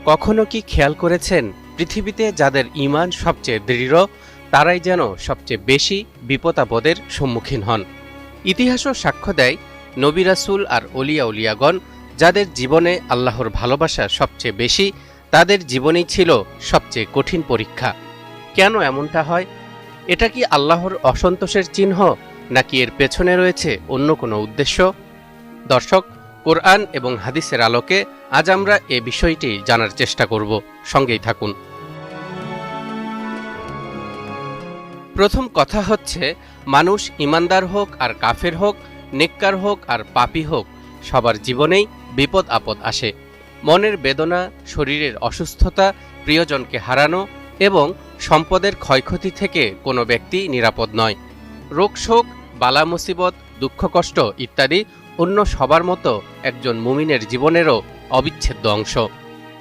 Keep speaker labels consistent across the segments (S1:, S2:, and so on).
S1: কখনো কি খেয়াল করেছেন পৃথিবীতে যাদের ঈমান সবচেয়ে দৃঢ় তারাই যেন সবচেয়ে বেশি বিপদ-আপদের সম্মুখীন হন। ইতিহাসও সাক্ষ্য দেয় নবী রাসূল আর অলিয়া উলিয়াগণ যাদের জীবনে আল্লাহর ভালোবাসা সবচেয়ে বেশি তাদের জীবনেই ছিল সবচেয়ে কঠিন পরীক্ষা। কেন এমনটা হয়? এটা কি আল্লাহর অসন্তোষের চিহ্ন, নাকি এর পেছনে রয়েছে অন্য কোনো উদ্দেশ্য? দর্শক, কোরআন এবং হাদিসের আলোকে আজ আমরা এ বিষয়টি জানার চেষ্টা করব। সঙ্গেই থাকুন। প্রথম কথা হচ্ছে, মানুষ ঈমানদার হোক আর কাফের হোক, নেককার হোক আর পাপী হোক, সবার জীবনেই বিপদ আপদ আসে। মনের বেদনা, শরীরের অসুস্থতা, প্রিয়জনকে হারানো এবং সম্পদের ক্ষয়ক্ষতি থেকে কোনো ব্যক্তি নিরাপদ নয়। রোগ শোক, বালা মুসিবত, দুঃখ কষ্ট ইত্যাদি অন্য সবার মতো একজন মুমিনের জীবনেরও অবিচ্ছেদ্য অংশ।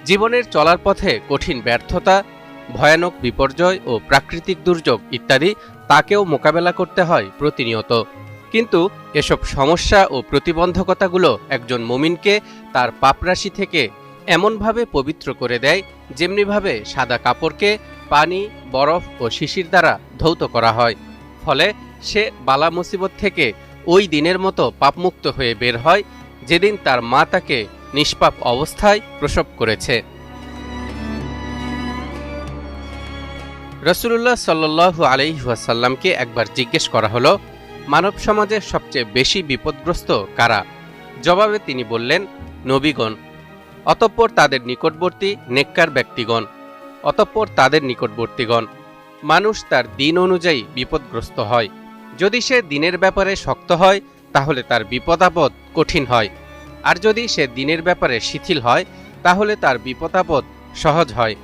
S1: জীবনের চলার পথে কঠিন ব্যর্থতা, ভয়ানক বিপর্যয় ও প্রাকৃতিক দুর্যোগ ইত্যাদি তাকেও মোকাবেলা করতে হয় প্রতিনিয়ত। কিন্তু এসব সমস্যা ও প্রতিবন্ধকতাগুলো একজন মুমিনকে তার পাপরাশি থেকে এমনভাবে পবিত্র করে দেয় যেমনিভাবে সাদা কাপড়কে পানি, বরফ ও শিশির দ্বারা ধৌত করা হয়। ফলে সে বালা মুসিবত থেকে ওই দিনের মতো পাপমুক্ত হয়ে বের হয় যেদিন তার মা তাকে নিষ্পাপ অবস্থায় প্রসব করেছে। রাসূলুল্লাহ সাল্লাল্লাহু আলাইহি ওয়াসাল্লামকে একবার জিজ্ঞেস করা হলো, মানব সমাজে সবচেয়ে বেশি বিপদগ্রস্ত কারা? জবাবে তিনি বললেন, নবীগণ, অতঃপর তাদের নিকটবর্তী নেককার ব্যক্তিগণ, অতঃপর তাদের নিকটবর্তীগণ। মানুষ তার দিন অনুযায়ী বিপদগ্রস্ত হয়। যদি সে দিনের ব্যাপারে শক্ত হয় তাহলে তার বিপদাপদ কঠিন হয়, আর যদি সে দিনের ব্যাপারে শিথিল হয় তাহলে তার বিপদাপদ সহজ হয়।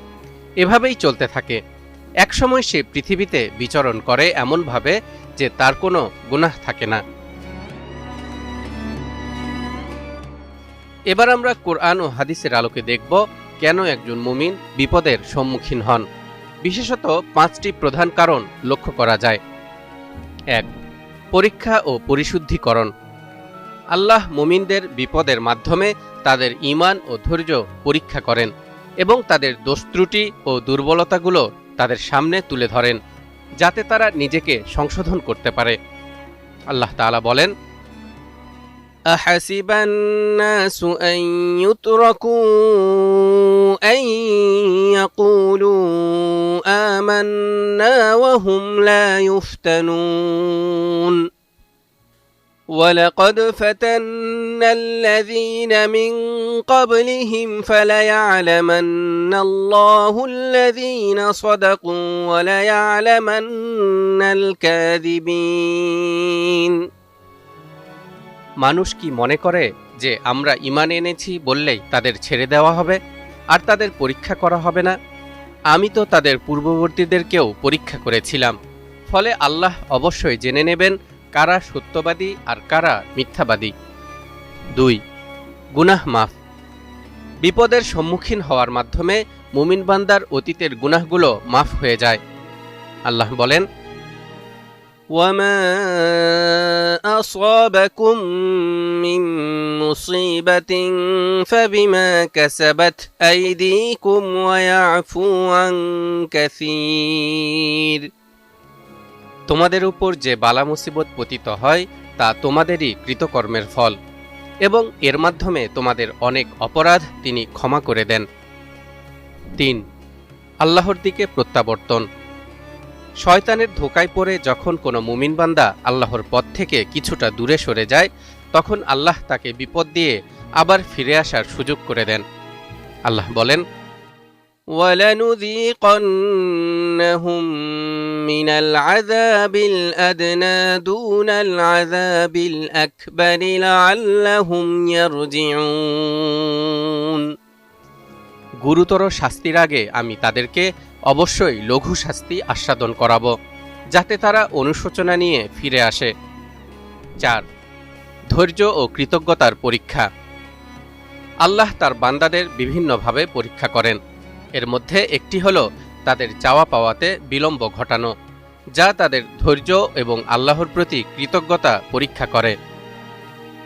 S1: এভাবেই চলতে থাকে। একসময় সে পৃথিবীতে বিচরণ করে এমনভাবে যে তার কোনো গুনাহ থাকে না। এবার আমরা কোরআন ও হাদিসের আলোকে দেখব কেন একজন মুমিন বিপদের সম্মুখীন হন। বিশেষত 5টি প্রধান কারণ লক্ষ্য করা যায়। 1. পরীক্ষা ও পরিশুদ্ধিকরণ। আল্লাহ মুমিনদের বিপদের মাধ্যমে তাদের ঈমান ও ধৈর্য পরীক্ষা করেন এবং তাদের দোষ ত্রুটি ও দুর্বলতাগুলো তাদের সামনে তুলে ধরেন, যাতে তারা নিজেকে সংশোধন করতে পারে। আল্লাহ তাআলা বলেন, أحسب الناس أن يتركوا أن يقولوا آمنا وهم لا يفتنون ولقد فتنا الذين من قبلهم فليعلمن الله الذين صدقوا وليعلمن الكاذبين। মানুষ কি মনে করে যে আমরা ঈমান এনেছি বললেই তাদের ছেড়ে দেওয়া হবে আর তাদের পরীক্ষা করা হবে না? আমি তো তাদের পূর্ববর্তীদেরকেও পরীক্ষা করেছিলাম। ফলে আল্লাহ অবশ্যই জেনে নেবেন কারা সত্যবাদী আর কারা মিথ্যাবাদী। 2. গুনাহ মাফ। বিপদের সম্মুখীন হওয়ার মাধ্যমে মুমিন বান্দার অতীতের গুনাহগুলো মাফ হয়ে যায়। আল্লাহ বলেন, وَمَا أَصَابَكُم مِّن مُّصِيبَةٍ فَبِمَا كَسَبَتْ أَيْدِيكُمْ وَيَعْفُو عَن كَثِيرٍ। তোমাদের উপর যে বালা মুসিবত পতিত হয় তা তোমাদেরই কৃতকর্মের ফল, এবং এর মাধ্যমে তোমাদের অনেক অপরাধ তিনি ক্ষমা করে দেন। 3. আল্লাহর দিকে প্রত্যাবর্তন। শয়তানের ধোঁকায় পড়ে যখন কোনো মুমিন বান্দা আল্লাহর পথ থেকে কিছুটা দূরে সরে যায়, তখন আল্লাহ তাকে বিপদ দিয়ে আবার ফিরে আসার সুযোগ করে দেন। আল্লাহ বলেন, وَلَنُذِيقَنَّهُم مِّنَ الْعَذَابِ الْأَدْنَىٰ دُونَ الْعَذَابِ الْأَكْبَرِ لَعَلَّهُمْ يَرْجِعُونَ। গুরুতর শাস্তির আগে আমি তাদেরকে অবশ্যই লঘু শাস্তি আস্বাদন করাব, যাতে তারা অনুশোচনা নিয়ে ফিরে আসে। 4. ধৈর্য ও কৃতজ্ঞতার পরীক্ষা। আল্লাহ তার বান্দাদের বিভিন্নভাবে পরীক্ষা করেন। এর মধ্যে একটি হল তাদের চাওয়া পাওয়াতে বিলম্ব ঘটানো, যা তাদের ধৈর্য এবং আল্লাহর প্রতি কৃতজ্ঞতা পরীক্ষা করে।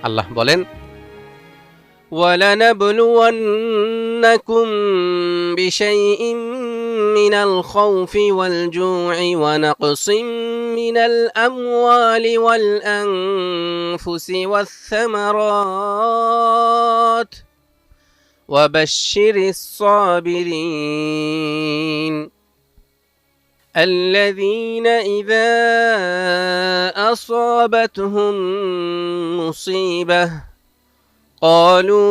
S1: আল্লাহ বলেন, وَلَنَبْلُوَنَّكُمْ بِشَيْءٍ مِّنَ الْخَوْفِ وَالْجُوعِ وَنَقْصٍ مِّنَ الْأَمْوَالِ وَالْأَنفُسِ وَالثَّمَرَاتِ وَبَشِّرِ الصَّابِرِينَ الَّذِينَ إِذَا أَصَابَتْهُم مُّصِيبَةٌ قالوا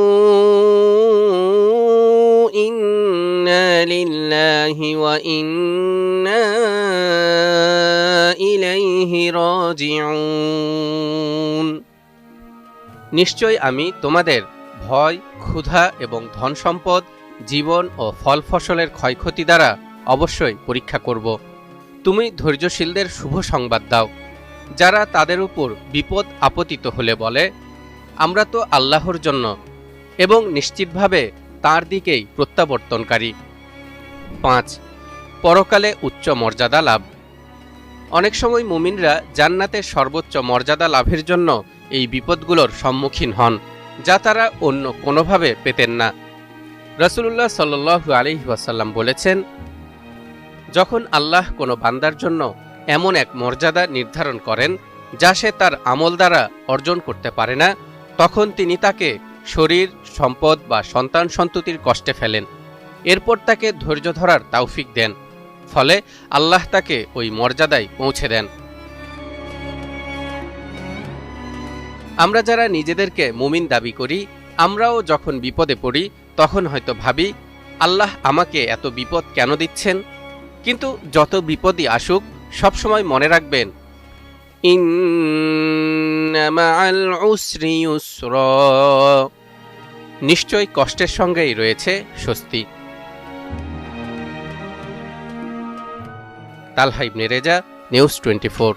S1: إنا لله وإنا إليه راجعون নিশ্চয় আমি তোমাদের ভয়, ক্ষুধা এবং ধন সম্পদ, জীবন ও ফল ফসলের ক্ষয়ক্ষতি দ্বারা অবশ্যই পরীক্ষা করব। তুমি ধৈর্যশীলদের শুভ সংবাদ দাও, যারা তাদের উপর বিপদ আপতিত হলে বলে, আমরা তো আল্লাহর জন্য এবং নিশ্চিতভাবে তাঁর দিকেই প্রত্যাবর্তনকারী। 5. পরকালে উচ্চ মর্যাদা লাভ। অনেক সময় মুমিনরা জান্নাতের সর্বোচ্চ মর্যাদা লাভের জন্য এই বিপদগুলোর সম্মুখীন হন, যা তারা অন্য কোনোভাবে পেতেন না। রাসূলুল্লাহ সাল্লাল্লাহু আলাইহি ওয়াসাল্লাম বলেছেন, যখন আল্লাহ কোনো বান্দার জন্য এমন এক মর্যাদা নির্ধারণ করেন যা সে তার আমল দ্বারা অর্জন করতে পারে না, তখন তিনি তাকে শরীর, সম্পদ বা সন্তান সন্ততির কষ্টে ফেলেন। এরপর তাকে ধৈর্য ধরার তৌফিক দেন, ফলে আল্লাহ তাকে ওই মর্যাদায় পৌঁছে দেন। আমরা যারা নিজেদেরকে মুমিন দাবি করি, আমরাও যখন বিপদে পড়ি তখন হয়তো ভাবি, আল্লাহ আমাকে এত বিপদ কেন দিচ্ছেন? কিন্তু যত বিপদই আসুক, সবসময় মনে রাখবেন, ইন্না মাআল উসরি ইউসরা, নিশ্চয় কষ্টের সঙ্গেই রয়েছে স্বস্তি। তালহা ইবনে রেজা, নিউজ 24।